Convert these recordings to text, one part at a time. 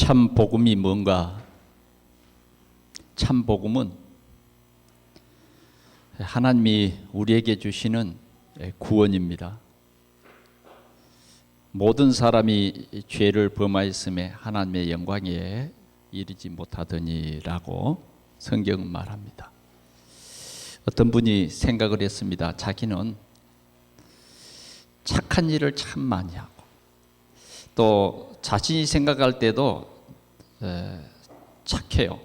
참 복음이 뭔가? 참 복음은 하나님이 우리에게 주시는 구원입니다. 모든 사람이 죄를 범하였음에 하나님의 영광에 이르지 못하더니라고 성경은 말합니다. 어떤 분이 생각을 했습니다. 자기는 착한 일을 참 많이 하고 또 자신이 생각할 때도 착해요.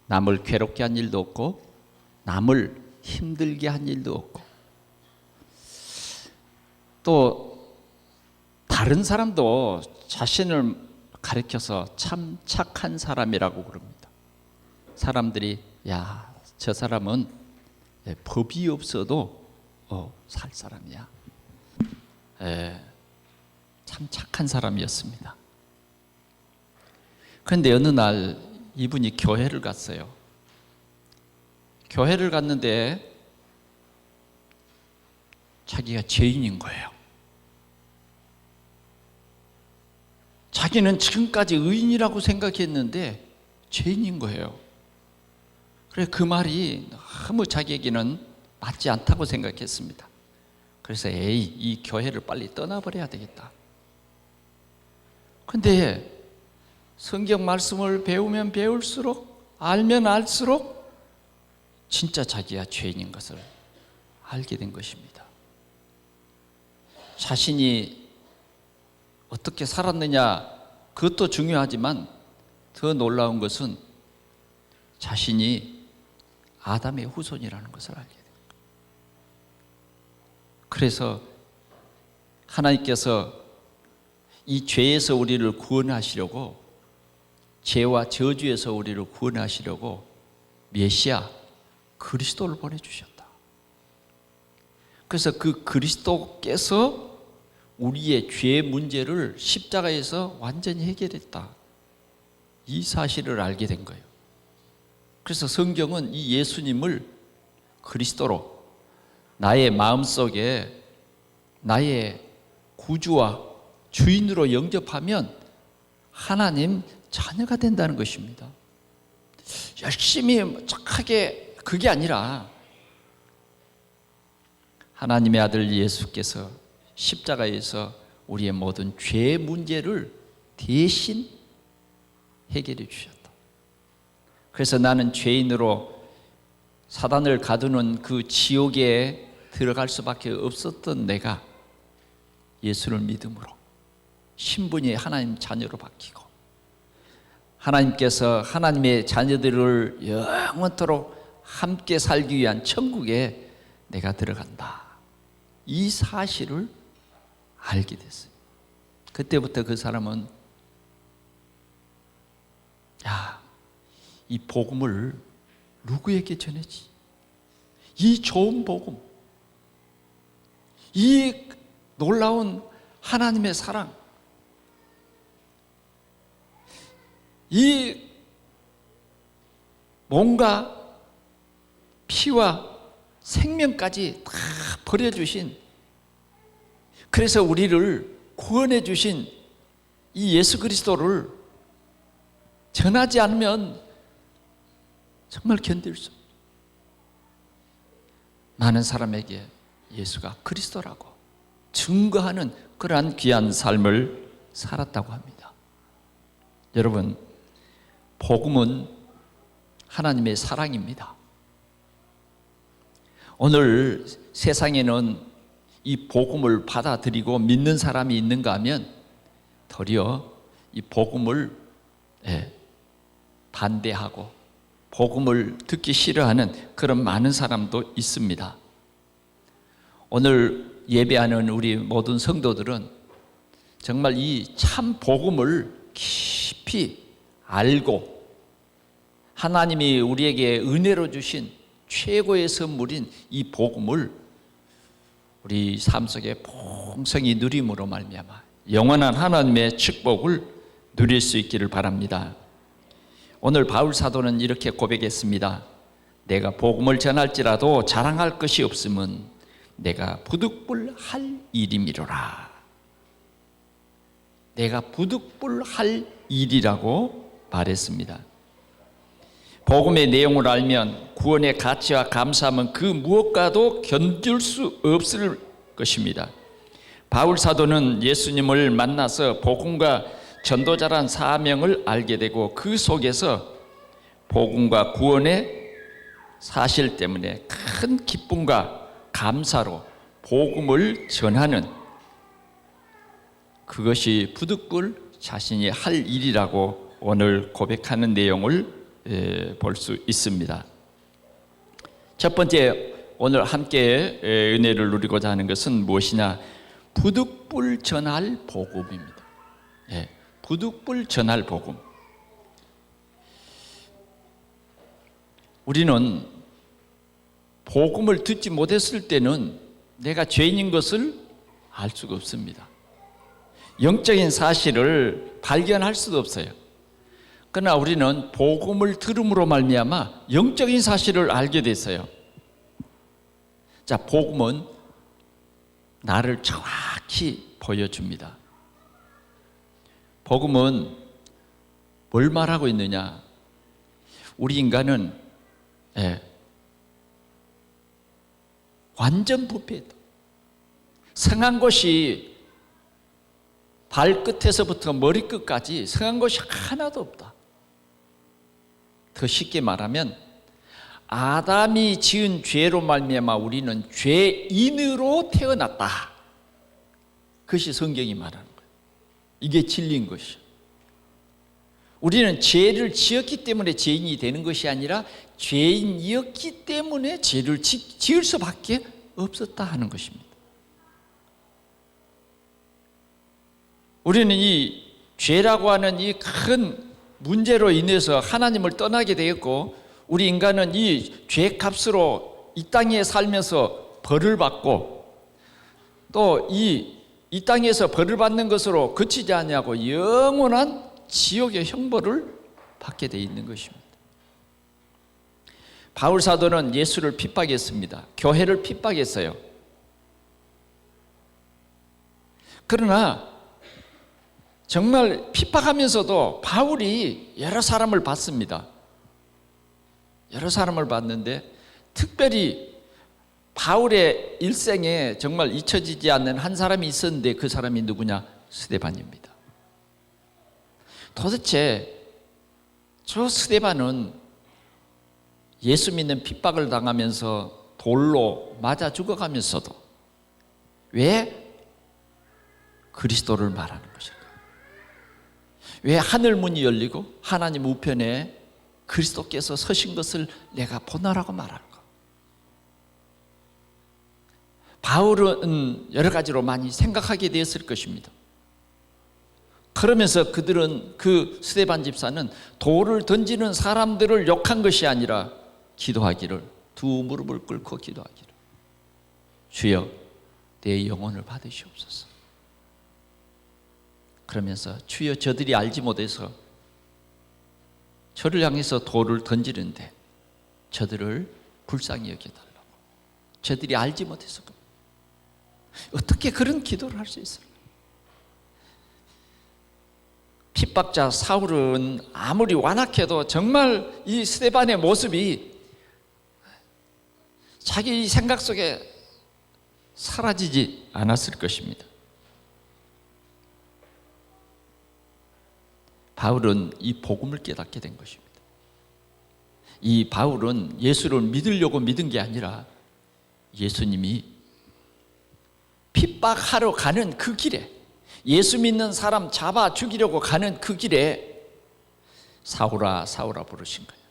남을 괴롭게 한 일도 없고 남을 힘들게 한 일도 없고 또 다른 사람도 자신을 가리켜서 참 착한 사람이라고 그럽니다. 사람들이 야, 저 사람은 법이 없어도 살 사람이야. 참 착한 사람이었습니다. 그런데 어느 날 이분이 교회를 갔어요. 교회를 갔는데 자기가 죄인인 거예요. 자기는 지금까지 의인이라고 생각했는데 죄인인 거예요. 그래 그 말이 너무 자기에게는 맞지 않다고 생각했습니다. 그래서 이 교회를 빨리 떠나버려야 되겠다. 근데 성경 말씀을 배우면 배울수록 알면 알수록 진짜 자기가 죄인인 것을 알게 된 것입니다. 자신이 어떻게 살았느냐 그것도 중요하지만 더 놀라운 것은 자신이 아담의 후손이라는 것을 알게 됩니다. 그래서 하나님께서 이 죄에서 우리를 구원하시려고 죄와 저주에서 우리를 구원하시려고 메시아 그리스도를 보내주셨다. 그래서 그 그리스도께서 우리의 죄 문제를 십자가에서 완전히 해결했다. 이 사실을 알게 된 거예요. 그래서 성경은 이 예수님을 그리스도로 나의 마음속에 나의 구주와 주인으로 영접하면 하나님 자녀가 된다는 것입니다. 열심히 착하게 그게 아니라 하나님의 아들 예수께서 십자가에서 우리의 모든 죄 문제를 대신 해결해 주셨다. 그래서 나는 죄인으로 사단을 가두는 그 지옥에 들어갈 수밖에 없었던 내가 예수를 믿음으로 신분이 하나님 자녀로 바뀌고 하나님께서 하나님의 자녀들을 영원토록 함께 살기 위한 천국에 내가 들어간다. 이 사실을 알게 됐어요. 그때부터 그 사람은 이 복음을 누구에게 전하지? 이 좋은 복음, 이 놀라운 하나님의 사랑, 이 뭔가 피와 생명까지 다 버려주신, 그래서 우리를 구원해 주신 이 예수 그리스도를 전하지 않으면 정말 견딜 수 없어요. 많은 사람에게 예수가 그리스도라고 증거하는 그러한 귀한 삶을 살았다고 합니다. 여러분, 복음은 하나님의 사랑입니다. 오늘 세상에는 이 복음을 받아들이고 믿는 사람이 있는가 하면 도리어 이 복음을 반대하고 복음을 듣기 싫어하는 그런 많은 사람도 있습니다. 오늘 예배하는 우리 모든 성도들은 정말 이 참 복음을 깊이 알고 하나님이 우리에게 은혜로 주신 최고의 선물인 이 복음을 우리 삶 속에 풍성히 누림으로 말미암아 영원한 하나님의 축복을 누릴 수 있기를 바랍니다. 오늘 바울 사도는 이렇게 고백했습니다. 내가 복음을 전할지라도 자랑할 것이 없음은 내가 부득불할 일임이로라. 내가 부득불할 일이라고 말했습니다. 복음의 내용을 알면 구원의 가치와 감사함은 그 무엇과도 견줄 수 없을 것입니다. 바울 사도는 예수님을 만나서 복음과 전도자란 사명을 알게 되고 그 속에서 복음과 구원의 사실 때문에 큰 기쁨과 감사로 복음을 전하는, 그것이 부득불 자신이 할 일이라고 오늘 고백하는 내용을 볼 수 있습니다. 첫 번째, 오늘 함께 은혜를 누리고자 하는 것은 무엇이냐? 부득불 전할 복음입니다. 부득불 전할 복음. 우리는 복음을 듣지 못했을 때는 내가 죄인인 것을 알 수가 없습니다. 영적인 사실을 발견할 수도 없어요. 그러나 우리는 복음을 들음으로 말미암아 영적인 사실을 알게 됐어요. 자, 복음은 나를 정확히 보여줍니다. 복음은 뭘 말하고 있느냐? 우리 인간은 완전 부패다. 성한 것이 발끝에서부터 머리끝까지 성한 것이 하나도 없다. 더 쉽게 말하면 아담이 지은 죄로 말미암아 우리는 죄인으로 태어났다. 그것이 성경이 말하는 거예요. 이게 진리인 것이요. 우리는 죄를 지었기 때문에 죄인이 되는 것이 아니라 죄인이었기 때문에 죄를 지을 수밖에 없었다 하는 것입니다. 우리는 이 죄라고 하는 이 큰 문제로 인해서 하나님을 떠나게 되었고, 우리 인간은 이 죄값으로 이 땅에 살면서 벌을 받고, 또 이 땅에서 벌을 받는 것으로 그치지 않냐고 영원한 지옥의 형벌을 받게 되어 있는 것입니다. 바울 사도는 예수를 핍박했습니다. 교회를 핍박했어요. 그러나 정말 핍박하면서도 바울이 여러 사람을 봤습니다. 여러 사람을 봤는데 특별히 바울의 일생에 정말 잊혀지지 않는 한 사람이 있었는데 그 사람이 누구냐? 스데반입니다. 도대체 저 스데반은 예수 믿는 핍박을 당하면서 돌로 맞아 죽어가면서도 왜 그리스도를 말하는 것일까? 왜 하늘 문이 열리고 하나님 우편에 그리스도께서 서신 것을 내가 보나라고 말할까? 바울은 여러 가지로 많이 생각하게 되었을 것입니다. 그러면서 그들은, 그 스데반 집사는 돌을 던지는 사람들을 욕한 것이 아니라 기도하기를, 두 무릎을 꿇고 기도하기를, 주여 내 영혼을 받으시옵소서. 그러면서 주여 저들이 알지 못해서 저를 향해서 돌을 던지는데 저들을 불쌍히 여겨달라고. 저들이 알지 못해서. 어떻게 그런 기도를 할 수 있을까? 핍박자 사울은 아무리 완악해도 정말 이 스데반의 모습이 자기 생각 속에 사라지지 않았을 것입니다. 바울은 이 복음을 깨닫게 된 것입니다. 이 바울은 예수를 믿으려고 믿은 게 아니라 예수님이 핍박하러 가는 그 길에, 예수 믿는 사람 잡아 죽이려고 가는 그 길에 사울아 사울아 부르신 거예요.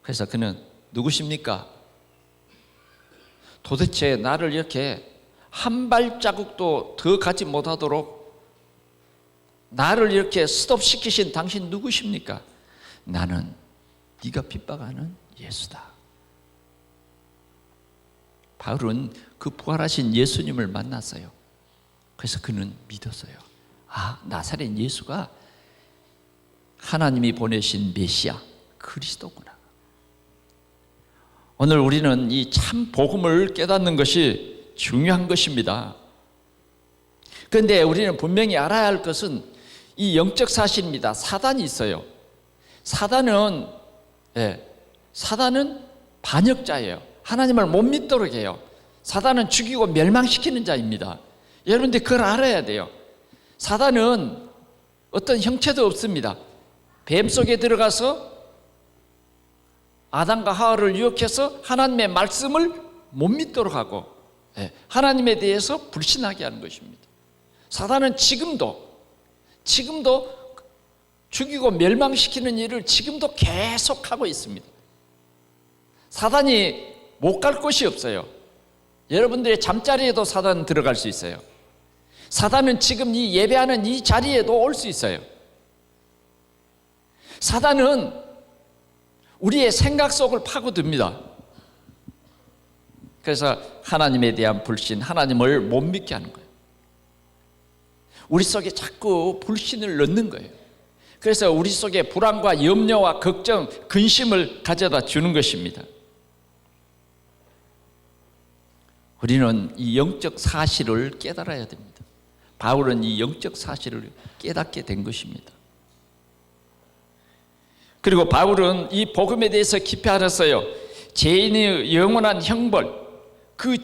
그래서 그는 누구십니까? 도대체 나를 이렇게 한 발자국도 더 가지 못하도록 나를 이렇게 스톱시키신 당신 누구십니까? 나는 네가 핍박하는 예수다. 바울은 그 부활하신 예수님을 만났어요. 그래서 그는 믿었어요. 아, 나사렛 예수가 하나님이 보내신 메시아 그리스도구나. 오늘 우리는 이 참 복음을 깨닫는 것이 중요한 것입니다. 그런데 우리는 분명히 알아야 할 것은 이 영적 사실입니다. 사단이 있어요. 사단은 반역자예요. 하나님을 못 믿도록 해요. 사단은 죽이고 멸망시키는 자입니다. 여러분들 그걸 알아야 돼요. 사단은 어떤 형체도 없습니다. 뱀 속에 들어가서 아담과 하와를 유혹해서 하나님의 말씀을 못 믿도록 하고 하나님에 대해서 불신하게 하는 것입니다. 사단은 지금도 죽이고 멸망시키는 일을 지금도 계속하고 있습니다. 사단이 못 갈 곳이 없어요. 여러분들의 잠자리에도 사단은 들어갈 수 있어요. 사단은 지금 이 예배하는 이 자리에도 올 수 있어요. 사단은 우리의 생각 속을 파고듭니다. 그래서 하나님에 대한 불신, 하나님을 못 믿게 하는 거예요. 우리 속에 자꾸 불신을 넣는 거예요. 그래서 우리 속에 불안과 염려와 걱정, 근심을 가져다 주는 것입니다. 우리는 이 영적 사실을 깨달아야 됩니다. 바울은 이 영적 사실을 깨닫게 된 것입니다. 그리고 바울은 이 복음에 대해서 깊이 알았어요. 죄인의 영원한 형벌, 그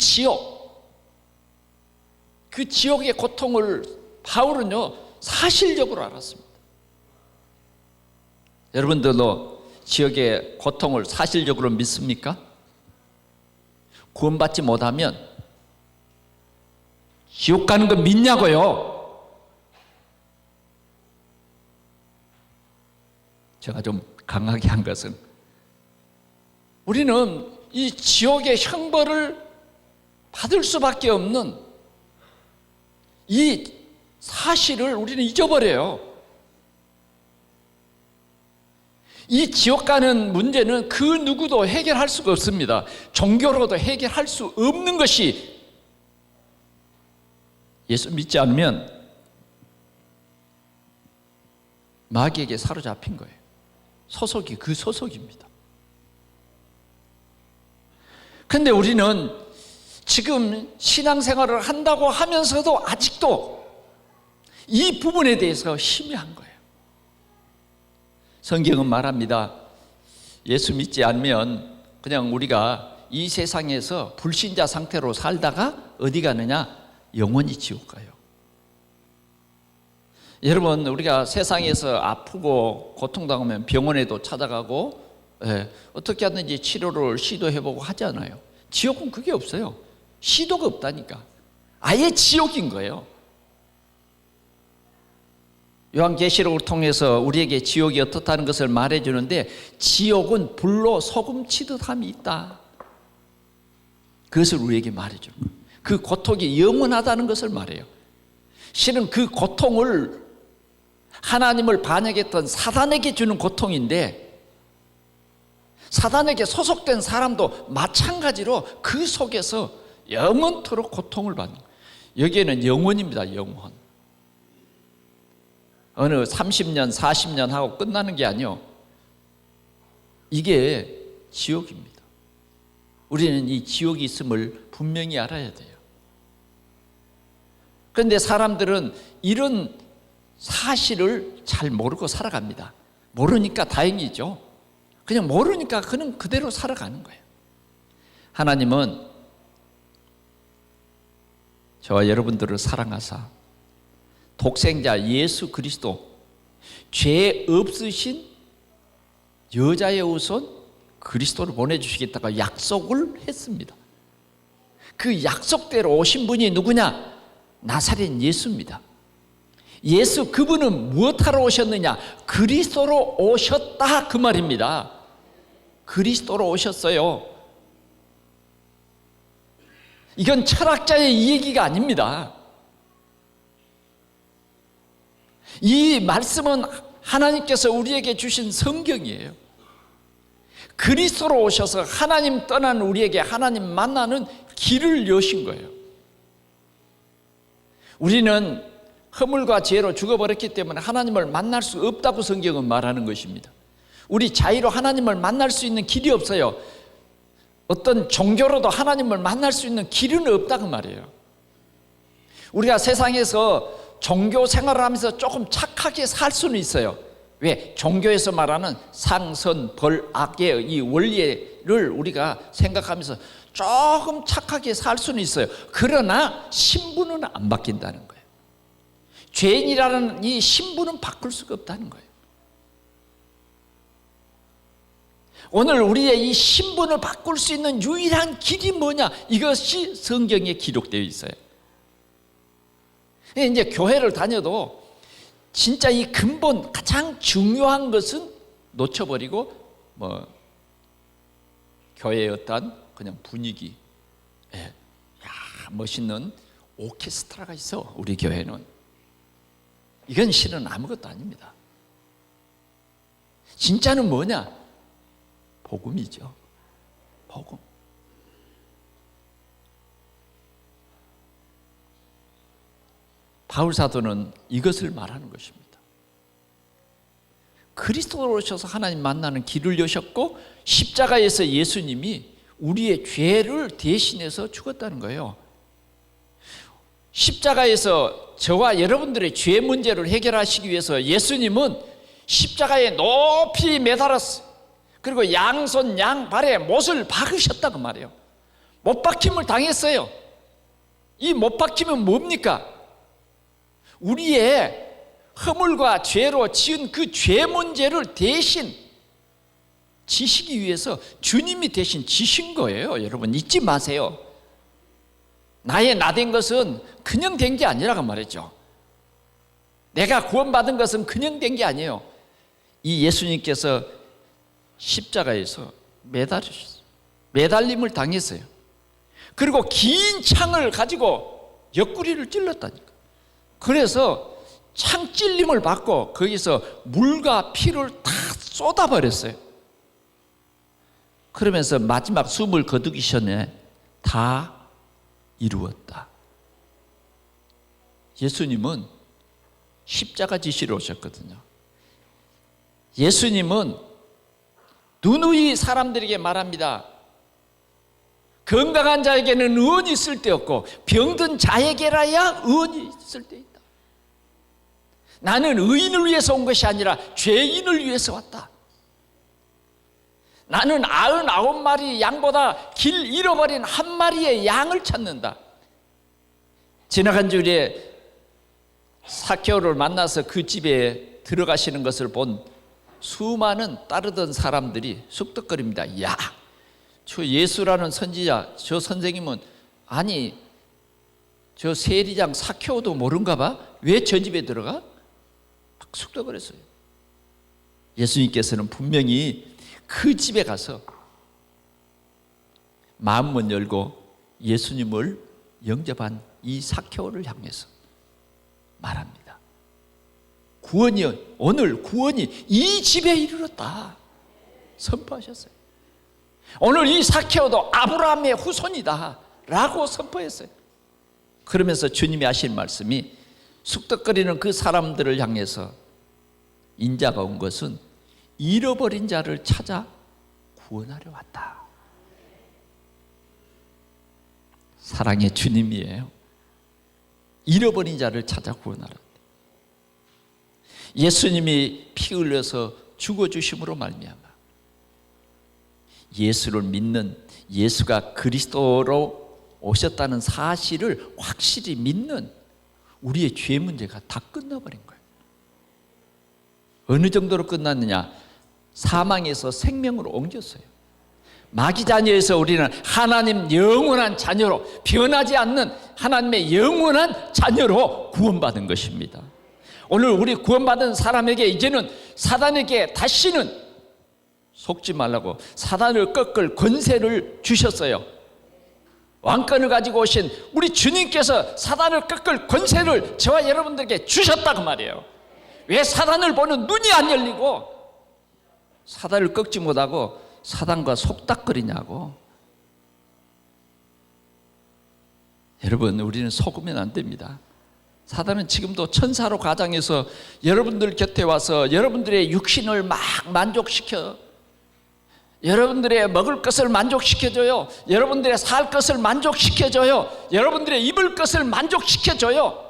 지옥의 고통을 바울은요 사실적으로 알았습니다. 여러분들도 지옥의 고통을 사실적으로 믿습니까? 구원받지 못하면 지옥 가는 거 믿냐고요? 제가 좀 강하게 한 것은 우리는 이 지옥의 형벌을 받을 수밖에 없는 이 사실을 우리는 잊어버려요. 이 지옥 가는 문제는 그 누구도 해결할 수가 없습니다. 종교로도 해결할 수 없는 것이 예수 믿지 않으면 마귀에게 사로잡힌 거예요. 소속이 그 소속입니다. 그런데 우리는 지금 신앙생활을 한다고 하면서도 아직도 이 부분에 대해서 희미한 거예요. 성경은 말합니다. 예수 믿지 않으면 그냥 우리가 이 세상에서 불신자 상태로 살다가 어디 가느냐? 영원히 지옥 가요. 여러분, 우리가 세상에서 아프고 고통당하면 병원에도 찾아가고 어떻게 하든지 치료를 시도해보고 하잖아요. 지옥은 그게 없어요. 시도가 없다니까. 아예 지옥인 거예요. 요한계시록을 통해서 우리에게 지옥이 어떻다는 것을 말해주는데, 지옥은 불로 소금 치듯 함이 있다. 그것을 우리에게 말해줘요. 그 고통이 영원하다는 것을 말해요. 실은 그 고통을 하나님을 반역했던 사단에게 주는 고통인데, 사단에게 소속된 사람도 마찬가지로 그 속에서 영원토록 고통을 받는 거예요. 여기에는 영원입니다. 영원. 어느 30년 40년 하고 끝나는 게 아니요, 이게 지옥입니다. 우리는 이 지옥이 있음을 분명히 알아야 돼요. 그런데 사람들은 이런 사실을 잘 모르고 살아갑니다. 모르니까 다행이죠. 그냥 모르니까 그는 그대로 살아가는 거예요. 하나님은 저와 여러분들을 사랑하사 독생자 예수 그리스도, 죄 없으신 여자의 우선 그리스도를 보내주시겠다고 약속을 했습니다. 그 약속대로 오신 분이 누구냐? 나사렛 예수입니다. 예수, 그분은 무엇하러 오셨느냐? 그리스도로 오셨다, 그 말입니다. 그리스도로 오셨어요. 이건 철학자의 이 얘기가 아닙니다. 이 말씀은 하나님께서 우리에게 주신 성경이에요. 그리스도로 오셔서 하나님 떠난 우리에게 하나님 만나는 길을 여신 거예요. 우리는 허물과 죄로 죽어버렸기 때문에 하나님을 만날 수 없다고 성경은 말하는 것입니다. 우리 자의로 하나님을 만날 수 있는 길이 없어요. 어떤 종교로도 하나님을 만날 수 있는 길은 없다고 말이에요. 우리가 세상에서 종교 생활을 하면서 조금 착하게 살 수는 있어요. 왜? 종교에서 말하는 상선, 벌, 악의 이 원리를 우리가 생각하면서 조금 착하게 살 수는 있어요. 그러나 신분은 안 바뀐다는 거예요. 죄인이라는 이 신분은 바꿀 수가 없다는 거예요. 오늘 우리의 이 신분을 바꿀 수 있는 유일한 길이 뭐냐? 이것이 성경에 기록되어 있어요. 이제 교회를 다녀도 진짜 이 근본 가장 중요한 것은 놓쳐버리고 교회의 어떤 그냥 분위기, 멋있는 오케스트라가 있어 우리 교회는. 이건 실은 아무것도 아닙니다. 진짜는 뭐냐? 복음이죠. 복음. 바울 사도는 이것을 말하는 것입니다. 그리스도로 오셔서 하나님 만나는 길을 여셨고 십자가에서 예수님이 우리의 죄를 대신해서 죽었다는 거예요. 십자가에서 저와 여러분들의 죄 문제를 해결하시기 위해서 예수님은 십자가에 높이 매달았어요. 그리고 양손 양발에 못을 박으셨다고 말해요. 못 박힘을 당했어요. 이 못 박힘은 뭡니까? 우리의 허물과 죄로 지은 그 죄 문제를 대신 지시기 위해서 주님이 대신 지신 거예요. 여러분 잊지 마세요. 나의 나된 것은 그냥 된 게 아니라고 말했죠. 내가 구원받은 것은 그냥 된 게 아니에요. 이 예수님께서 십자가에서 매달리셨어요. 매달림을 당했어요. 그리고 긴 창을 가지고 옆구리를 찔렀다니까. 그래서 창 찔림을 받고 거기서 물과 피를 다 쏟아버렸어요. 그러면서 마지막 숨을 거두기 전에 다 이루었다. 예수님은 십자가 지시러 오셨거든요. 예수님은 누누이 사람들에게 말합니다. 건강한 자에게는 의원이 쓸데없고 병든 자에게라야 의원이 쓸데있다. 나는 의인을 위해서 온 것이 아니라 죄인을 위해서 왔다. 나는 99마리 양보다 길 잃어버린 한 마리의 양을 찾는다. 지나간 주일에 삭개오를 만나서 그 집에 들어가시는 것을 본 수많은 따르던 사람들이 쑥덕거립니다. 야, 저 예수라는 선지자, 저 선생님은 아니 저 세리장 삭개오도 모른가 봐? 왜 저 집에 들어가? 막 쑥덕거렸어요. 예수님께서는 분명히 그 집에 가서 마음문 열고 예수님을 영접한 이 삭개오를 향해서 말합니다. 구원이 오늘 구원이 이 집에 이르렀다 선포하셨어요. 오늘 이 삭개오도 아브라함의 후손이다 라고 선포했어요. 그러면서 주님이 하신 말씀이 쑥덕거리는 그 사람들을 향해서 인자가 온 것은 잃어버린 자를 찾아 구원하려 왔다. 사랑의 주님이에요. 잃어버린 자를 찾아 구원하라. 예수님이 피 흘려서 죽어주심으로 말미암아 예수를 믿는, 예수가 그리스도로 오셨다는 사실을 확실히 믿는 우리의 죄 문제가 다 끝나버린 거예요. 어느 정도로 끝났느냐? 사망에서 생명으로 옮겼어요. 마귀 자녀에서 우리는 하나님 영원한 자녀로, 변하지 않는 하나님의 영원한 자녀로 구원받은 것입니다. 오늘 우리 구원받은 사람에게 이제는 사단에게 다시는 속지 말라고 사단을 꺾을 권세를 주셨어요. 왕권을 가지고 오신 우리 주님께서 사단을 꺾을 권세를 저와 여러분들에게 주셨다고 말이에요. 왜 사단을 보는 눈이 안 열리고 사단을 꺾지 못하고 사단과 속닥거리냐고. 여러분, 우리는 속으면 안 됩니다. 사단은 지금도 천사로 가장해서 여러분들 곁에 와서 여러분들의 육신을 막 만족시켜 여러분들의 먹을 것을 만족시켜줘요. 여러분들의 살 것을 만족시켜줘요. 여러분들의 입을 것을 만족시켜줘요.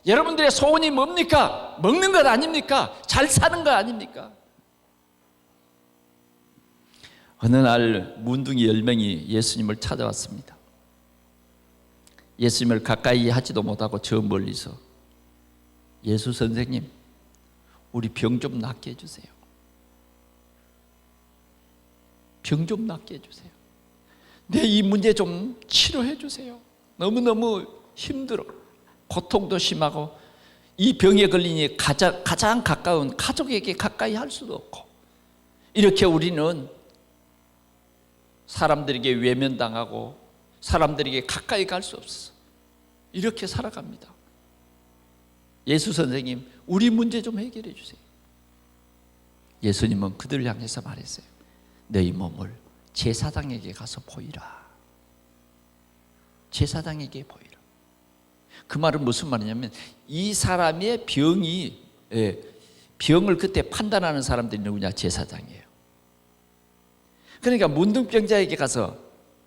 여러분들의 소원이 뭡니까? 먹는 것 아닙니까? 잘 사는 것 아닙니까? 어느 날 문둥이 10명이 예수님을 찾아왔습니다. 예수님을 가까이 하지도 못하고 저 멀리서, 예수 선생님, 우리 병 좀 낫게 해주세요. 병 좀 낫게 해주세요. 내 이 문제 좀 치료해 주세요. 너무너무 힘들어. 고통도 심하고 이 병에 걸리니 가장 가까운 가족에게 가까이 할 수도 없고, 이렇게 우리는 사람들에게 외면당하고 사람들에게 가까이 갈 수 없어. 이렇게 살아갑니다. 예수 선생님, 우리 문제 좀 해결해 주세요. 예수님은 그들을 향해서 말했어요. 너희 몸을 제사장에게 가서 보이라. 제사장에게 보이라. 그 말은 무슨 말이냐면, 이 사람의 병을 그때 판단하는 사람들이 누구냐? 제사장이에요. 그러니까 문둥병자에게 가서,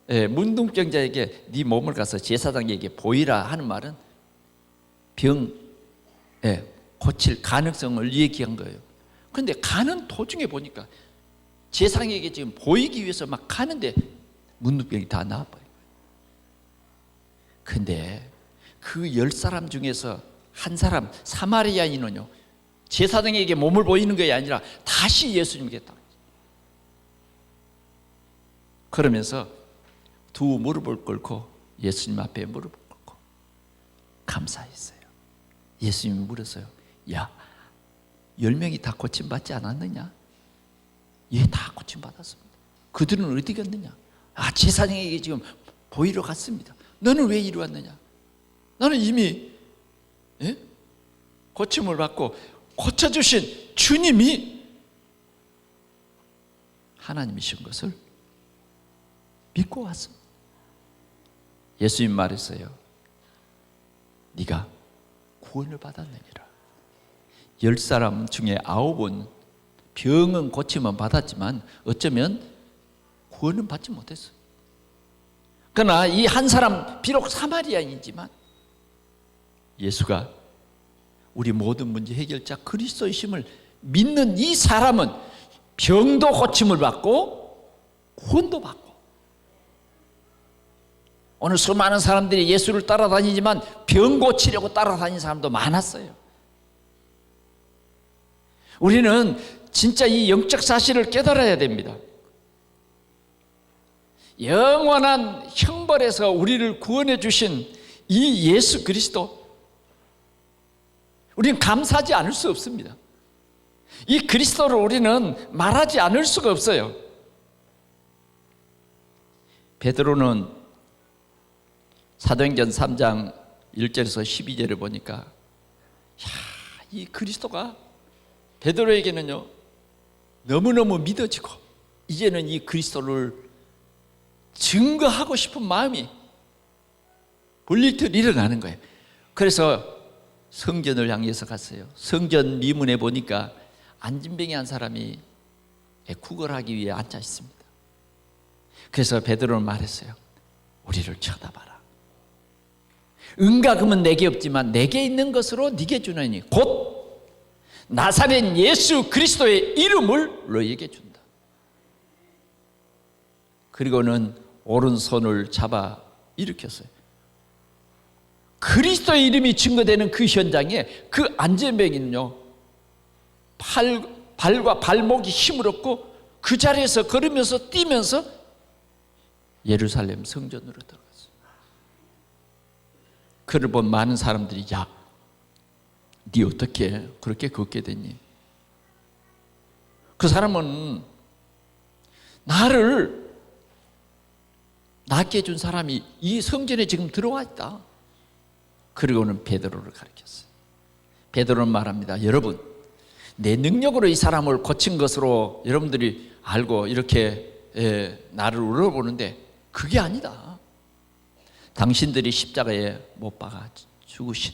문둥병자에게 네 몸을 가서 제사장에게 보이라 하는 말은 병 고칠 가능성을 얘기한 거예요. 그런데 가는 도중에 보니까 제사장에게 지금 보이기 위해서 막 가는데 문둥병이 다 나와버려요. 근데 그 10사람 중에서 한 사람, 사마리아인은요, 제사장에게 몸을 보이는 것이 아니라 다시 예수님께 딱, 그러면서 두 무릎을 꿇고 예수님 앞에 무릎을 꿇고 감사했어요. 예수님이 물었어요. 야, 10명이 다 고침받지 않았느냐? 예, 다 고침받았습니다. 그들은 어디 갔느냐? 제사장에게 지금 보이러 갔습니다. 너는 왜 이리 왔느냐? 나는 이미 고침을 받고 고쳐주신 주님이 하나님이신 것을 믿고 왔습니다. 예수님 말했어요. 네가 구원을 받았느니라. 10사람 중에 9은 병은 고침은 받았지만 어쩌면 구원은 받지 못했어요. 그러나 이 한 사람, 비록 사마리아인이지만 예수가 우리 모든 문제 해결자 그리스도이심을 믿는 이 사람은 병도 고침을 받고 구원도 받고, 오늘 수많은 사람들이 예수를 따라다니지만 병 고치려고 따라다니는 사람도 많았어요. 우리는 진짜 이 영적 사실을 깨달아야 됩니다. 영원한 형벌에서 우리를 구원해 주신 이 예수 그리스도, 우리는 감사하지 않을 수 없습니다. 이 그리스도를 우리는 말하지 않을 수가 없어요. 베드로는 사도행전 3장 1절에서 12절을 보니까, 이 그리스도가 베드로에게는요 너무너무 믿어지고 이제는 이 그리스도를 증거하고 싶은 마음이 불릴듯 일어나는 거예요. 그래서 성전을 향해서 갔어요. 성전 미문에 보니까 안진뱅이 한 사람이 구걸하기 위해 앉아 있습니다. 그래서 베드로는 말했어요. 우리를 쳐다봐라. 은과 금은 내게 없지만 내게 있는 것으로 네게 주노니 곧 나사렛 예수 그리스도의 이름을 너에게 준다. 그리고는 오른손을 잡아 일으켰어요. 그리스도의 이름이 증거되는 그 현장에 그 안진뱅이는요 발과 발목이 힘을 얻고 그 자리에서 걸으면서 뛰면서 예루살렘 성전으로 들어갔어요. 그를 본 많은 사람들이, 야, 네 어떻게 그렇게 걷게 됐니? 그 사람은 나를 낫게 해준 사람이 이 성전에 지금 들어와 있다. 그리고는 베드로를 가리켰어요. 베드로는 말합니다. 여러분, 내 능력으로 이 사람을 고친 것으로 여러분들이 알고 이렇게 나를 우러보는데 그게 아니다. 당신들이 십자가에 못 박아 죽으신,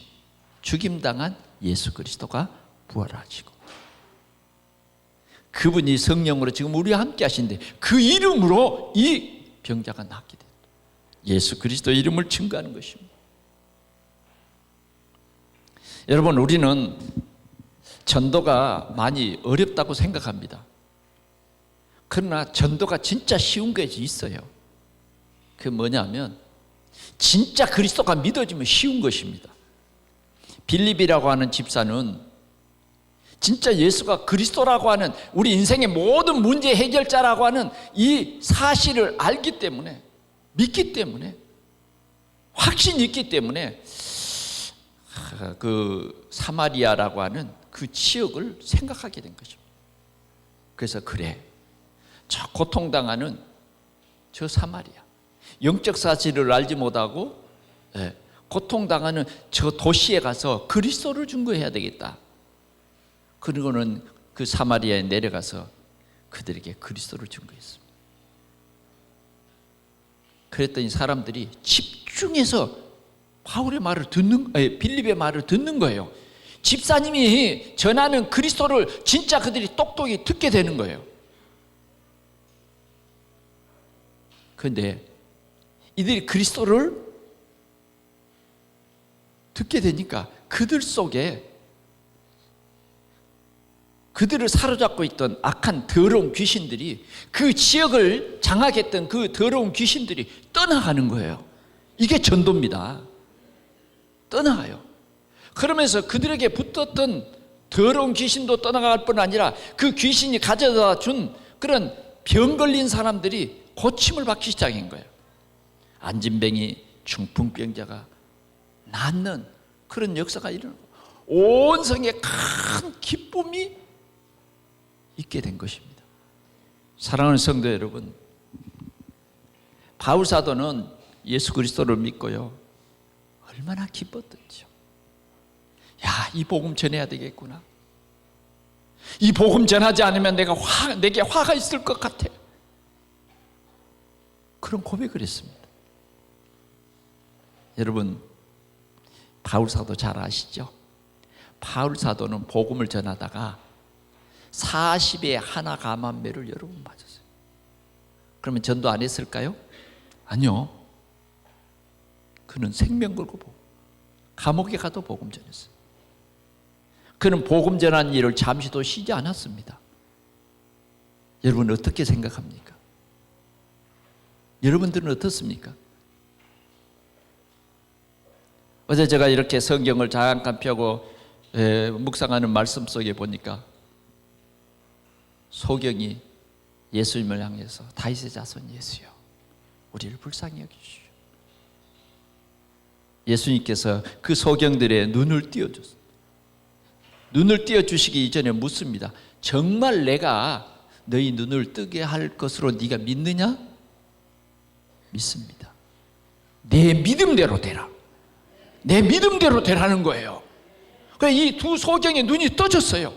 죽임당한 예수 그리스도가 부활하시고 그분이 성령으로 지금 우리와 함께 하신데 그 이름으로 이 병자가 낫게 됩니다. 예수 그리스도의 이름을 증거하는 것입니다. 여러분, 우리는 전도가 많이 어렵다고 생각합니다. 그러나 전도가 진짜 쉬운 것이 있어요. 그게 뭐냐면 진짜 그리스도가 믿어지면 쉬운 것입니다. 빌립이라고 하는 집사는 진짜 예수가 그리스도라고 하는 우리 인생의 모든 문제 해결자라고 하는 이 사실을 알기 때문에, 믿기 때문에, 확신이 있기 때문에 그 사마리아라고 하는 그 지역을 생각하게 된 것입니다. 그래서 그래, 저 고통당하는 저 사마리아, 영적 사실을 알지 못하고 고통당하는 저 도시에 가서 그리스도를 증거해야 되겠다. 그리고는 그 사마리아에 내려가서 그들에게 그리스도를 증거했습니다. 그랬더니 사람들이 집중해서 바울의 말을 빌립의 말을 듣는 거예요. 집사님이 전하는 그리스도를 진짜 그들이 똑똑히 듣게 되는 거예요. 그런데 이들이 그리스도를 듣게 되니까 그들 속에 그들을 사로잡고 있던 악한 더러운 귀신들이, 그 지역을 장악했던 그 더러운 귀신들이 떠나가는 거예요. 이게 전도입니다. 떠나가요. 그러면서 그들에게 붙었던 더러운 귀신도 떠나갈 뿐 아니라 그 귀신이 가져다 준 그런 병 걸린 사람들이 고침을 받기 시작한 거예요. 안진뱅이, 중풍병자가 낫는 그런 역사가 일어나고 온 성에 큰 기쁨이 있게 된 것입니다. 사랑하는 성도 여러분, 바울 사도는 예수 그리스도를 믿고요, 얼마나 기뻤던지요. 야, 이 복음 전해야 되겠구나. 이 복음 전하지 않으면 내게 화가 있을 것 같아. 그런 고백을 했습니다. 여러분, 바울 사도 잘 아시죠? 바울 사도는 복음을 전하다가 40에 하나 감한매를 여러 번 맞았어요. 그러면 전도 안 했을까요? 아니요. 그는 생명 걸고 감옥에 가도 복음 전했어요. 그는 복음 전한 일을 잠시도 쉬지 않았습니다. 여러분 어떻게 생각합니까? 여러분들은 어떻습니까? 어제 제가 이렇게 성경을 잠깐 펴고 묵상하는 말씀 속에 보니까 소경이 예수님을 향해서 다윗의 자손 예수여, 우리를 불쌍히 여기시오. 예수님께서 그 소경들의 눈을 띄워줬습니다. 눈을 띄워주시기 이전에 묻습니다. 정말 내가 너희 눈을 뜨게 할 것으로 네가 믿느냐? 믿습니다. 내 믿음대로 되라. 내 믿음대로 되라는 거예요. 그래서 이 두 소경의 눈이 떠졌어요.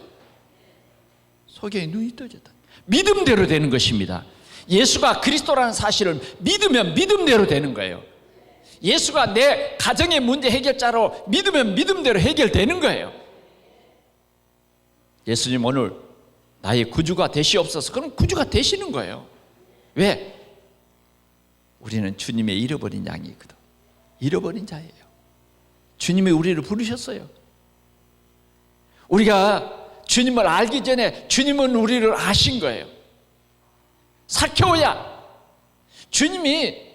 소경의 눈이 떠졌다. 믿음대로 되는 것입니다. 예수가 그리스도라는 사실을 믿으면 믿음대로 되는 거예요. 예수가 내 가정의 문제 해결자로 믿으면 믿음대로 해결되는 거예요. 예수님 오늘 나의 구주가 되시옵소서. 그럼 구주가 되시는 거예요. 왜? 우리는 주님의 잃어버린 양이거든. 잃어버린 자예요. 주님이 우리를 부르셨어요. 우리가 주님을 알기 전에 주님은 우리를 아신 거예요. 사케오야, 주님이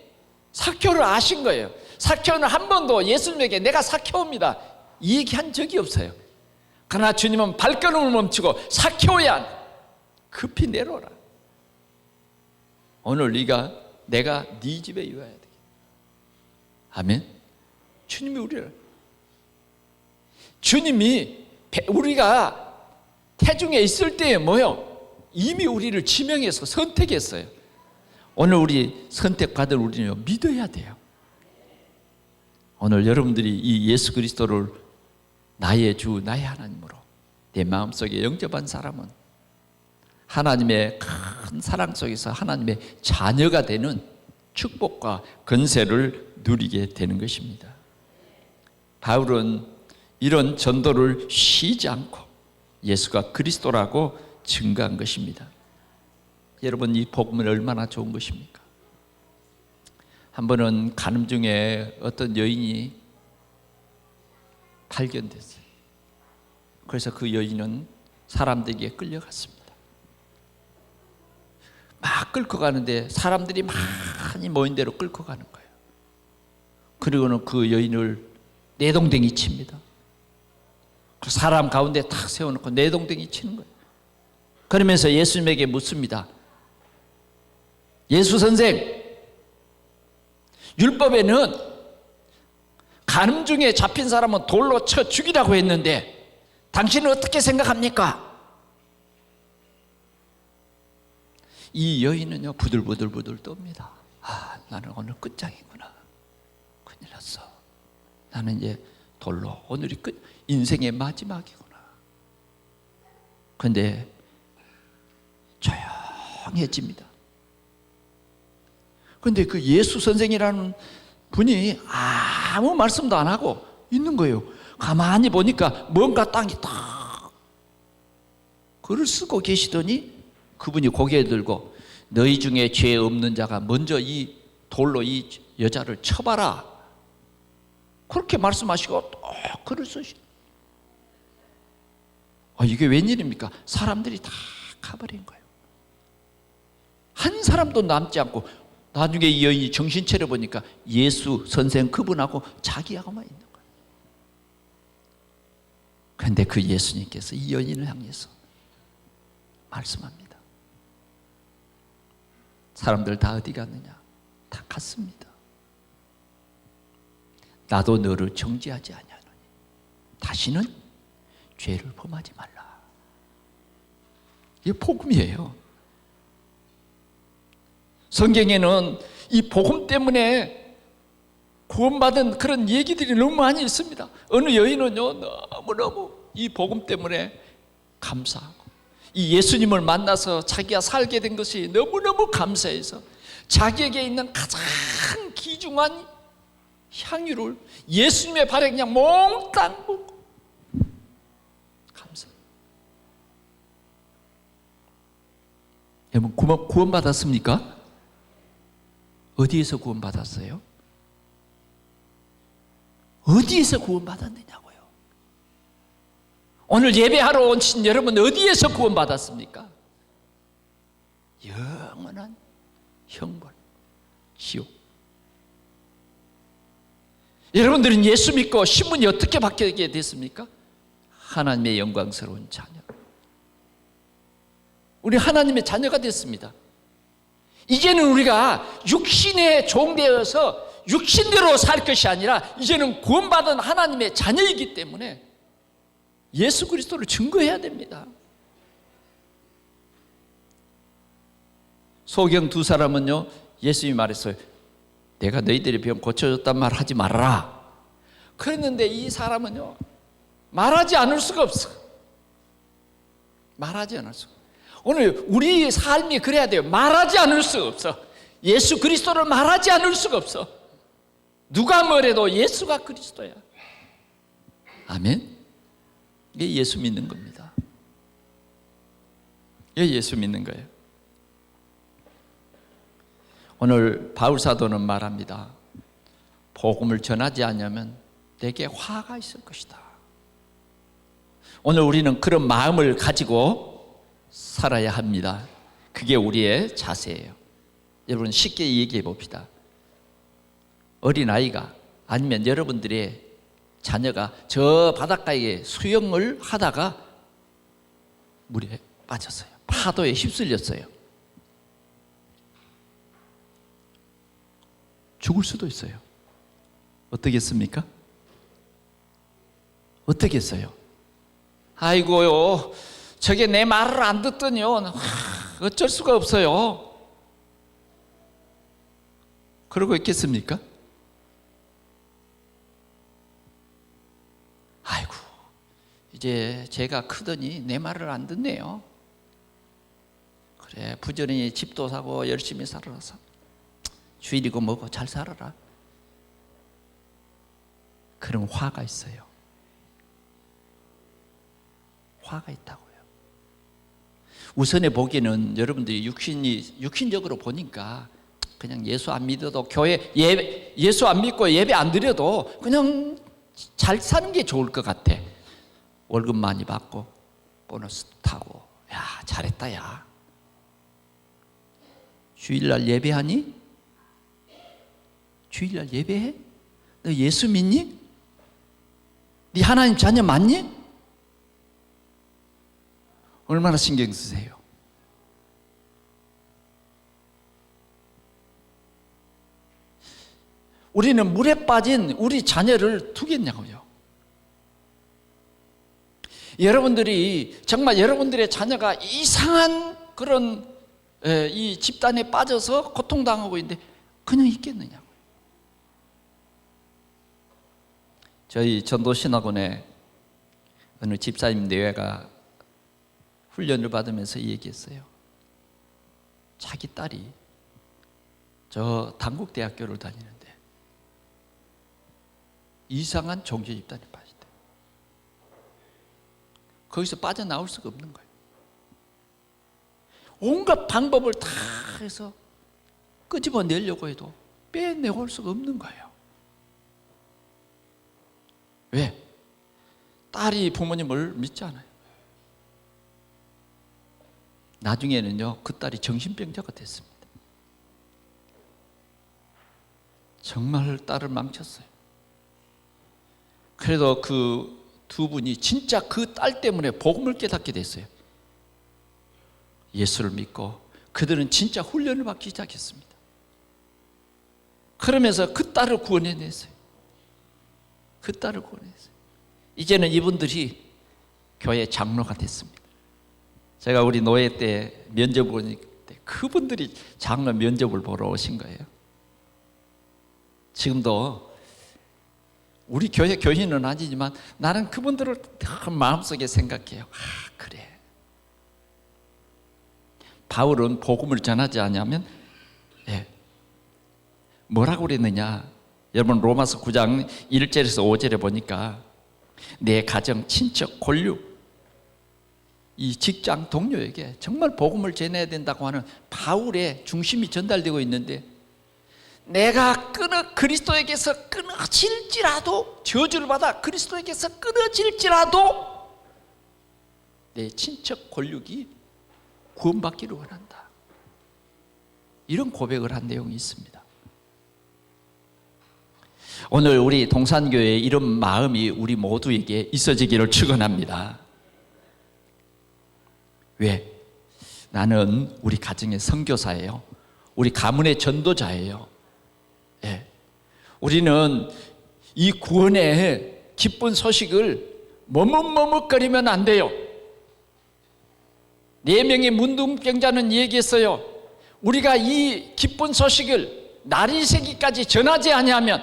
사케오를 아신 거예요. 사케오는 한 번도 예수님에게 내가 사케오입니다 이 얘기한 적이 없어요. 그러나 주님은 발걸음을 멈추고 사케오야, 급히 내려오라. 오늘 내가 네 집에 이와야 돼. 아멘. 주님이 우리가 태중에 있을 때에 이미 우리를 지명해서 선택했어요. 오늘 우리 선택받은 우리는 믿어야 돼요. 오늘 여러분들이 이 예수 그리스도를 나의 주, 나의 하나님으로 내 마음속에 영접한 사람은 하나님의 큰 사랑 속에서 하나님의 자녀가 되는 축복과 권세를 누리게 되는 것입니다. 바울은 이런 전도를 쉬지 않고 예수가 그리스도라고 증가한 것입니다. 여러분, 이 복음은 얼마나 좋은 것입니까? 한 번은 가늠 중에 어떤 여인이 발견됐어요. 그래서 그 여인은 사람들에게 끌려갔습니다. 막 끌고 가는데 사람들이 많이 모인 대로 끌고 가는 거예요. 그리고는 그 여인을 내동댕이 칩니다. 그 사람 가운데 탁 세워놓고 내동댕이 치는 거예요. 그러면서 예수님에게 묻습니다. 예수 선생, 율법에는 간음 중에 잡힌 사람은 돌로 쳐 죽이라고 했는데 당신은 어떻게 생각합니까? 이 여인은요 부들부들 떱니다. 나는 오늘 끝장이구나. 큰일 났어. 나는 이제 돌로 오늘이 끝, 인생의 마지막이구나. 그런데 조용해집니다. 그런데 그 예수 선생이라는 분이 아무 말씀도 안 하고 있는 거예요. 가만히 보니까 뭔가 땅이 딱 글을 쓰고 계시더니 그분이 고개 들고 너희 중에 죄 없는 자가 먼저 이 돌로 이 여자를 쳐봐라. 그렇게 말씀하시고 또 글을 쓰시. 이게 웬일입니까? 사람들이 다 가버린 거예요. 한 사람도 남지 않고 나중에 이 여인이 정신 차려 보니까 예수 선생 그분하고 자기하고만 있는 거예요. 그런데 그 예수님께서 이 여인을 향해서 말씀합니다. 사람들 다 어디 갔느냐? 다 갔습니다. 나도 너를 정죄하지 아니하노니 다시는 죄를 범하지 말라. 이게 복음이에요. 성경에는 이 복음 때문에 구원받은 그런 얘기들이 너무 많이 있습니다. 어느 여인은요 너무너무 이 복음 때문에 감사하고 이 예수님을 만나서 자기가 살게 된 것이 너무너무 감사해서 자기에게 있는 가장 귀중한 향유를 예수님의 발에 그냥 몽땅 붓고 감사. 여러분 구원받았습니까? 어디에서 구원받았어요? 어디에서 구원받았느냐고요? 오늘 예배하러 오신 여러분 어디에서 구원받았습니까? 영원한 형벌, 지옥. 여러분들은 예수 믿고 신분이 어떻게 바뀌게 됐습니까? 하나님의 영광스러운 자녀. 우리 하나님의 자녀가 됐습니다. 이제는 우리가 육신에 종되어서 육신대로 살 것이 아니라 이제는 구원받은 하나님의 자녀이기 때문에 예수 그리스도를 증거해야 됩니다. 소경 두 사람은요 예수님이 말했어요. 내가 너희들의 병 고쳐줬단 말 하지 말아라. 그랬는데 이 사람은요 말하지 않을 수가 없어. 말하지 않을 수가. 오늘 우리 삶이 그래야 돼요. 말하지 않을 수가 없어. 예수 그리스도를 말하지 않을 수가 없어. 누가 뭐래도 예수가 그리스도야. 아멘. 이게 예수 믿는 겁니다. 이게 예수 믿는 거예요. 오늘 바울 사도는 말합니다. 복음을 전하지 않으면 내게 화가 있을 것이다. 오늘 우리는 그런 마음을 가지고 살아야 합니다. 그게 우리의 자세예요. 여러분 쉽게 얘기해 봅시다. 어린아이가 아니면 여러분들의 자녀가 저 바닷가에 수영을 하다가 물에 빠졌어요. 파도에 휩쓸렸어요. 죽을 수도 있어요. 어떻겠습니까? 어떻겠어요? 아이고요, 저게 내 말을 안 듣더니요, 어쩔 수가 없어요. 그러고 있겠습니까? 아이고, 이제 제가 크더니 내 말을 안 듣네요. 그래, 부지런히 집도 사고 열심히 살아서 주일이고 뭐고 잘 살아라. 그런 화가 있어요. 화가 있다고요. 우선에 보기에는 여러분들이 육신적으로 보니까 그냥 예수 안 믿어도 예수 안 믿고 예배 안 드려도 그냥 잘 사는 게 좋을 것 같아. 월급 많이 받고 보너스 타고, 야 잘했다 야. 주일날 예배하니? 주일날 예배해? 너 예수 믿니? 네 하나님 자녀 맞니? 얼마나 신경 쓰세요? 우리는 물에 빠진 우리 자녀를 두겠냐고요. 여러분들이 정말 여러분들의 자녀가 이상한 그런 이 집단에 빠져서 고통당하고 있는데 그냥 있겠느냐고. 저희 전도신학원에 어느 집사님 내외가 훈련을 받으면서 얘기했어요. 자기 딸이 저 단국대학교를 다니는데 이상한 종교 집단에 빠졌대. 거기서 빠져나올 수가 없는 거예요. 온갖 방법을 다 해서 끄집어내려고 해도 빼내올 수가 없는 거예요. 왜? 딸이 부모님을 믿지 않아요. 나중에는요, 그 딸이 정신병자가 됐습니다. 정말 딸을 망쳤어요. 그래도 그 두 분이 진짜 그 딸 때문에 복음을 깨닫게 됐어요. 예수를 믿고 그들은 진짜 훈련을 받기 시작했습니다. 그러면서 그 딸을 구원해냈어요. 그 딸을 구원했어요. 이제는 이분들이 교회 장로가 됐습니다. 제가 우리 노예 때 면접 보니 그분들이 장로 면접을 보러 오신 거예요. 지금도 우리 교회 교인은 아니지만 나는 그분들을 마음속에 생각해요. 그래. 바울은 복음을 전하지 않으면 뭐라고 그랬느냐? 여러분 로마서 9장 1절에서 5절에 보니까 내 가정, 친척, 권류, 이 직장 동료에게 정말 복음을 전해야 된다고 하는 바울의 중심이 전달되고 있는데 내가 그리스도에게서 끊어질지라도 저주를 받아 그리스도에게서 끊어질지라도 내 친척 권력이 구원받기를 원한다. 이런 고백을 한 내용이 있습니다. 오늘 우리 동산교회에 이런 마음이 우리 모두에게 있어지기를 축원합니다. 왜? 나는 우리 가정의 선교사예요. 우리 가문의 전도자예요. 우리는 이 구원의 기쁜 소식을 머뭇머뭇거리면 안 돼요. 4명의 문둥병자는 얘기했어요. 우리가 이 기쁜 소식을 날이 새기까지 전하지 아니하면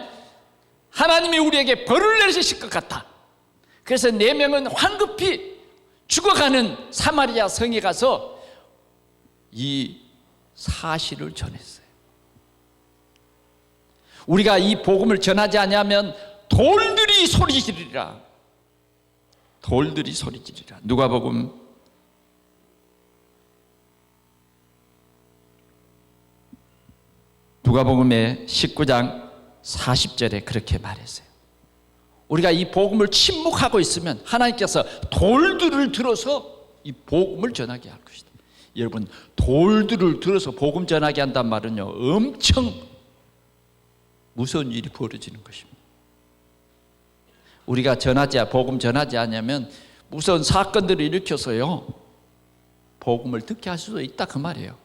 하나님이 우리에게 벌을 내리실 것 같다. 그래서 4명은 황급히 죽어가는 사마리아 성에 가서 이 사실을 전했어요. 우리가 이 복음을 전하지 않으면 돌들이 소리 지르리라. 돌들이 소리 지르리라. 누가복음 19장 40절에 그렇게 말했어요. 우리가 이 복음을 침묵하고 있으면 하나님께서 돌들을 들어서 이 복음을 전하게 할 것이다. 여러분, 돌들을 들어서 복음 전하게 한단 말은요, 엄청 무서운 일이 벌어지는 것입니다. 우리가 복음 전하지 않으면 무서운 사건들을 일으켜서요, 복음을 듣게 할 수도 있다 그 말이에요.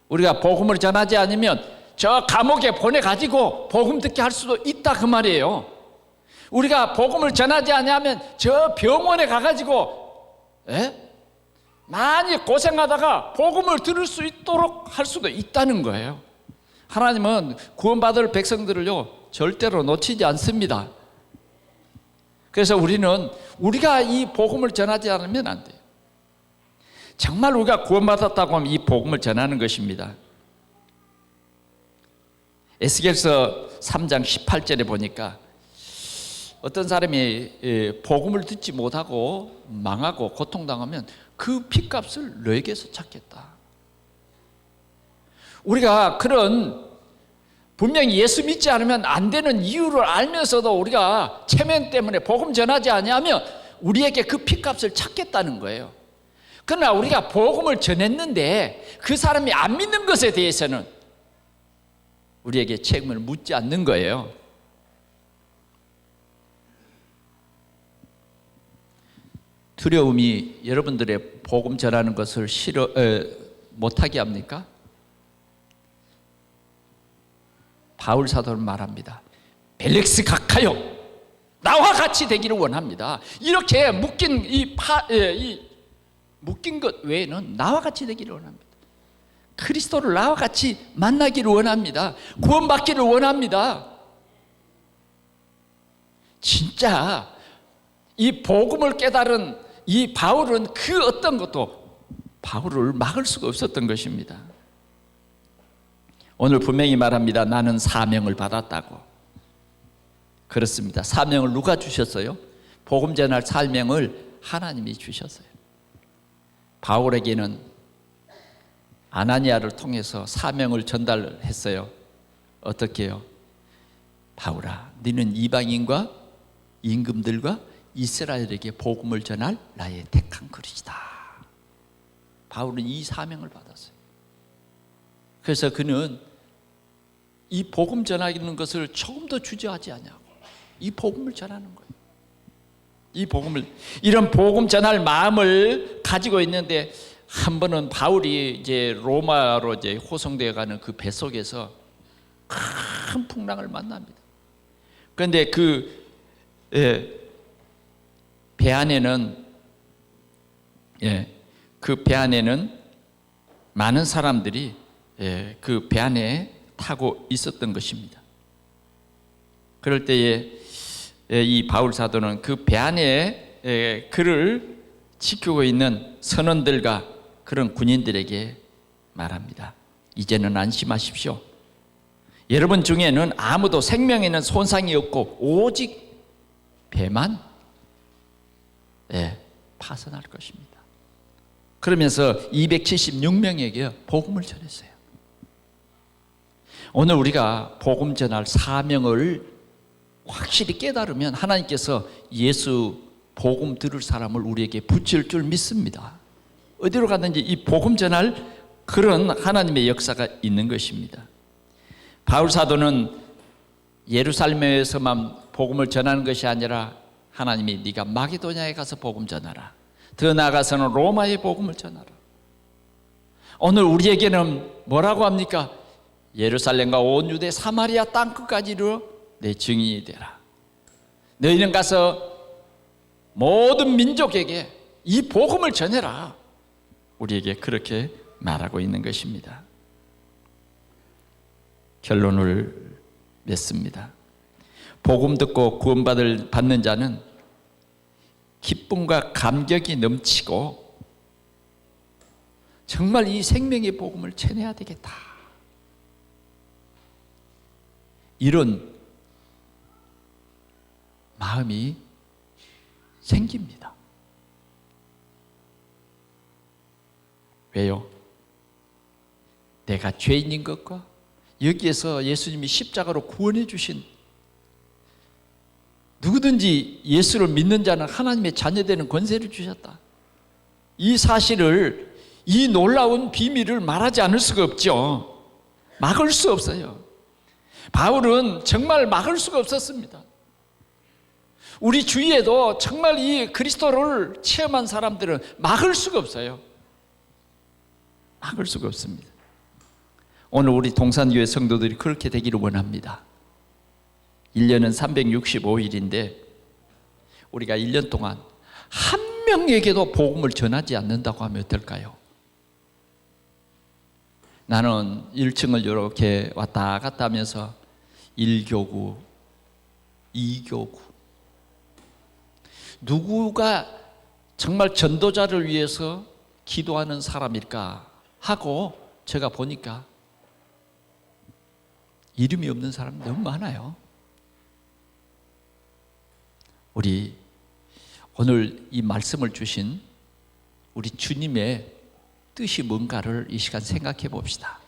우리가 복음을 전하지 않으면 저 감옥에 보내가지고 복음 듣게 할 수도 있다 그 말이에요. 우리가 복음을 전하지 않으면 저 병원에 가가지고 많이 고생하다가 복음을 들을 수 있도록 할 수도 있다는 거예요. 하나님은 구원받을 백성들을요 절대로 놓치지 않습니다. 그래서 우리가 이 복음을 전하지 않으면 안 돼요. 정말 우리가 구원받았다고 하면 이 복음을 전하는 것입니다. 에스겔서 3장 18절에 보니까 어떤 사람이 복음을 듣지 못하고 망하고 고통당하면 그 핏값을 너에게서 찾겠다. 우리가 그런 분명히 예수 믿지 않으면 안 되는 이유를 알면서도 우리가 체면 때문에 복음 전하지 않으면 우리에게 그 핏값을 찾겠다는 거예요. 그러나 우리가 복음을 전했는데 그 사람이 안 믿는 것에 대해서는 우리에게 책임을 묻지 않는 거예요. 두려움이 여러분들의 복음 전하는 것을 못하게 합니까? 바울 사도는 말합니다. 벨릭스 각하여 나와 같이 되기를 원합니다. 이렇게 묶인 것 외에는 나와 같이 되기를 원합니다. 그리스도를 나와 같이 만나기를 원합니다. 구원받기를 원합니다. 진짜 이 복음을 깨달은 이 바울은 그 어떤 것도 바울을 막을 수가 없었던 것입니다. 오늘 분명히 말합니다. 나는 사명을 받았다고. 그렇습니다. 사명을 누가 주셨어요? 복음 전할 사명을 하나님이 주셨어요. 바울에게는 아나니아를 통해서 사명을 전달했어요. 어떻게 해요? 바울아, 너는 이방인과 임금들과 이스라엘에게 복음을 전할 나의 택한 그릇이다. 바울은 이 사명을 받았어요. 그래서 그는 이 복음 전하는 것을 조금도 주저하지 않냐고 이 복음을 전하는 거예요. 이 복음을, 이런 복음 전할 마음을 가지고 있는데 한 번은 바울이 이제 로마로 이제 호송되어 가는 그 배 속에서 큰 풍랑을 만납니다. 그런데 그 배 안에는 그 배 안에는 많은 사람들이 그 배 안에 타고 있었던 것입니다. 그럴 때에 이 바울 사도는 그 배 안에 그를 지키고 있는 선원들과 그런 군인들에게 말합니다. 이제는 안심하십시오. 여러분 중에는 아무도 생명에는 손상이 없고 오직 배만 파손할 것입니다. 그러면서 276명에게 복음을 전했어요. 오늘 우리가 복음 전할 사명을 확실히 깨달으면 하나님께서 예수 복음 들을 사람을 우리에게 붙일 줄 믿습니다. 어디로 가든지 이 복음 전할 그런 하나님의 역사가 있는 것입니다. 바울 사도는 예루살렘에서만 복음을 전하는 것이 아니라 하나님이 네가 마게도냐에 가서 복음 전하라. 더 나아가서는 로마에 복음을 전하라. 오늘 우리에게는 뭐라고 합니까? 예루살렘과 온 유대 사마리아 땅끝까지로 내 증인이 되라. 너희는 가서 모든 민족에게 이 복음을 전해라. 우리에게 그렇게 말하고 있는 것입니다. 결론을 맺습니다. 복음 듣고 구원받는 자는 기쁨과 감격이 넘치고 정말 이 생명의 복음을 전해야 되겠다. 이런 마음이 생깁니다. 왜요? 내가 죄인인 것과 여기에서 예수님이 십자가로 구원해 주신 누구든지 예수를 믿는 자는 하나님의 자녀되는 권세를 주셨다. 이 사실을, 이 놀라운 비밀을 말하지 않을 수가 없죠. 막을 수 없어요. 바울은 정말 막을 수가 없었습니다. 우리 주위에도 정말 이 그리스도를 체험한 사람들은 막을 수가 없어요. 막을 수가 없습니다. 오늘 우리 동산교회 성도들이 그렇게 되기를 원합니다. 1년은 365일인데 우리가 1년 동안 한 명에게도 복음을 전하지 않는다고 하면 어떨까요? 나는 1층을 이렇게 왔다 갔다 하면서 1교구, 2교구 누구가 정말 전도자를 위해서 기도하는 사람일까 하고 제가 보니까 이름이 없는 사람이 너무 많아요. 우리 오늘 이 말씀을 주신 우리 주님의 뜻이 뭔가를 이 시간 생각해 봅시다.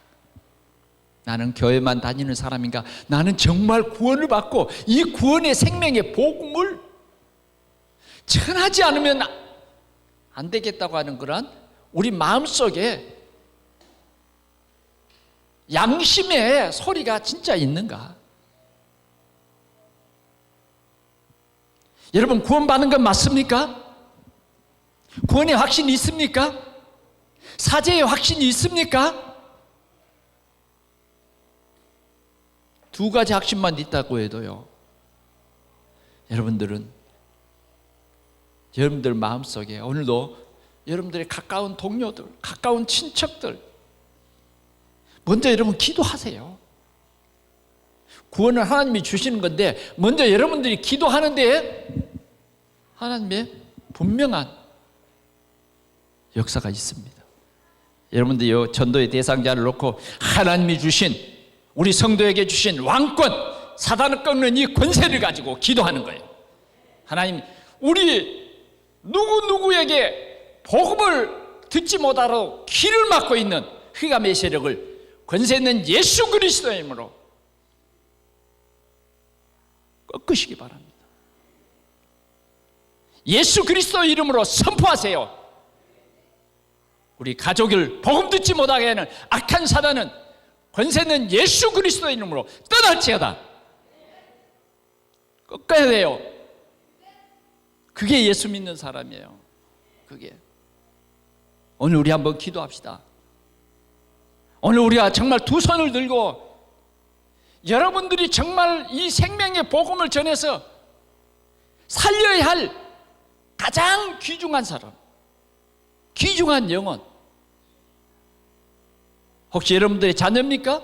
나는 교회만 다니는 사람인가? 나는 정말 구원을 받고 이 구원의 생명의 복음을 전하지 않으면 안 되겠다고 하는 그런 우리 마음속에 양심의 소리가 진짜 있는가? 여러분, 구원받는 건 맞습니까? 구원의 확신이 있습니까? 사죄의 확신이 있습니까? 두 가지 확신만 있다고 해도요, 여러분들 마음속에 오늘도 여러분들의 가까운 동료들, 가까운 친척들, 먼저 여러분 기도하세요. 구원은 하나님이 주시는 건데 먼저 여러분들이 기도하는데 하나님의 분명한 역사가 있습니다. 여러분들이 이 전도의 대상자를 놓고 하나님이 주신, 우리 성도에게 주신 왕권, 사단을 꺾는 이 권세를 가지고 기도하는 거예요. 하나님, 우리 누구에게 복음을 듣지 못하러 귀를 막고 있는 흑암의 세력을 권세 있는 예수 그리스도의 이름으로 꺾으시기 바랍니다. 예수 그리스도의 이름으로 선포하세요. 우리 가족을 복음 듣지 못하게 하는 악한 사단은 권세 있는 예수 그리스도의 이름으로 떠날지어다. 꺾어야 돼요. 그게 예수 믿는 사람이에요. 그게. 오늘 우리 한번 기도합시다. 오늘 우리가 정말 두 손을 들고 여러분들이 정말 이 생명의 복음을 전해서 살려야 할 가장 귀중한 사람, 귀중한 영혼, 혹시 여러분들의 자녀입니까?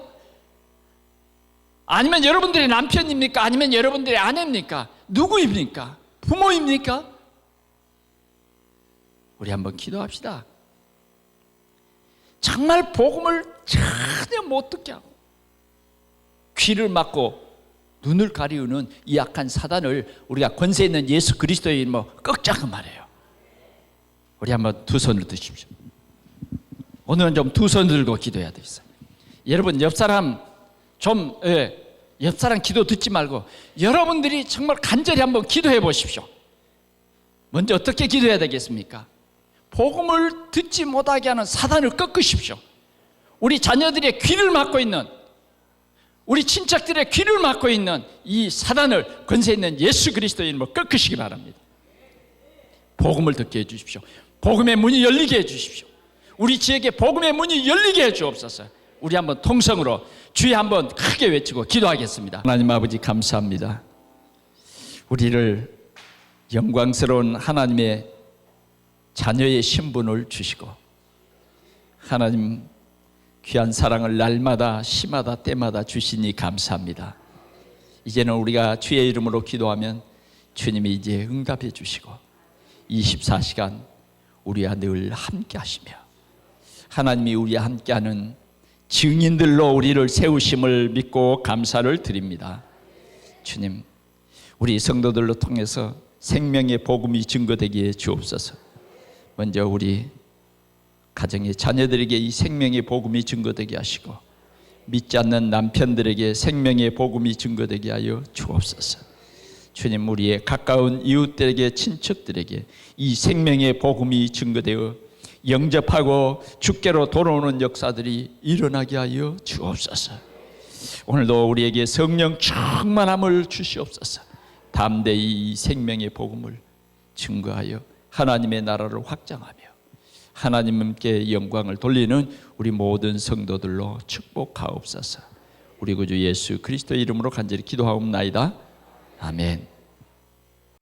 아니면 여러분들의 남편입니까? 아니면 여러분들의 아내입니까? 누구입니까? 부모입니까? 우리 한번 기도합시다. 정말 복음을 전혀 못 듣게 하고 귀를 막고 눈을 가리우는 이 악한 사단을 우리가 권세 있는 예수 그리스도의 이름으로 꺾자고 말해요. 우리 한번 두 손을 드십시오. 오늘은 좀 두 손을 들고 기도해야 되겠어요. 여러분, 옆 사람 기도 듣지 말고 여러분들이 정말 간절히 한번 기도해 보십시오. 먼저 어떻게 기도해야 되겠습니까? 복음을 듣지 못하게 하는 사단을 꺾으십시오. 우리 자녀들의 귀를 막고 있는, 우리 친척들의 귀를 막고 있는 이 사단을 권세 있는 예수 그리스도의 이름으로 꺾으시기 바랍니다. 복음을 듣게 해주십시오. 복음의 문이 열리게 해주십시오. 우리 지역에 복음의 문이 열리게 해주옵소서. 우리 한번 통성으로 주여 한번 크게 외치고 기도하겠습니다. 하나님 아버지, 감사합니다. 우리를 영광스러운 하나님의 자녀의 신분을 주시고 하나님 귀한 사랑을 날마다 시마다 때마다 주시니 감사합니다. 이제는 우리가 주의 이름으로 기도하면 주님이 이제 응답해 주시고 24시간 우리와 늘 함께 하시며 하나님이 우리와 함께하는 증인들로 우리를 세우심을 믿고 감사를 드립니다. 주님, 우리 성도들로 통해서 생명의 복음이 증거되게 주옵소서. 먼저 우리 가정의 자녀들에게 이 생명의 복음이 증거되게 하시고 믿지 않는 남편들에게 생명의 복음이 증거되게 하여 주옵소서. 주님, 우리의 가까운 이웃들에게, 친척들에게 이 생명의 복음이 증거되어 영접하고 주께로 돌아오는 역사들이 일어나게 하여 주옵소서. 오늘도 우리에게 성령 충만함을 주시옵소서. 담대히 이 생명의 복음을 증거하여 하나님의 나라를 확장하며 하나님께 영광을 돌리는 우리 모든 성도들로 축복하옵소서. 우리 구주 예수 그리스도의 이름으로 간절히 기도하옵나이다. 아멘.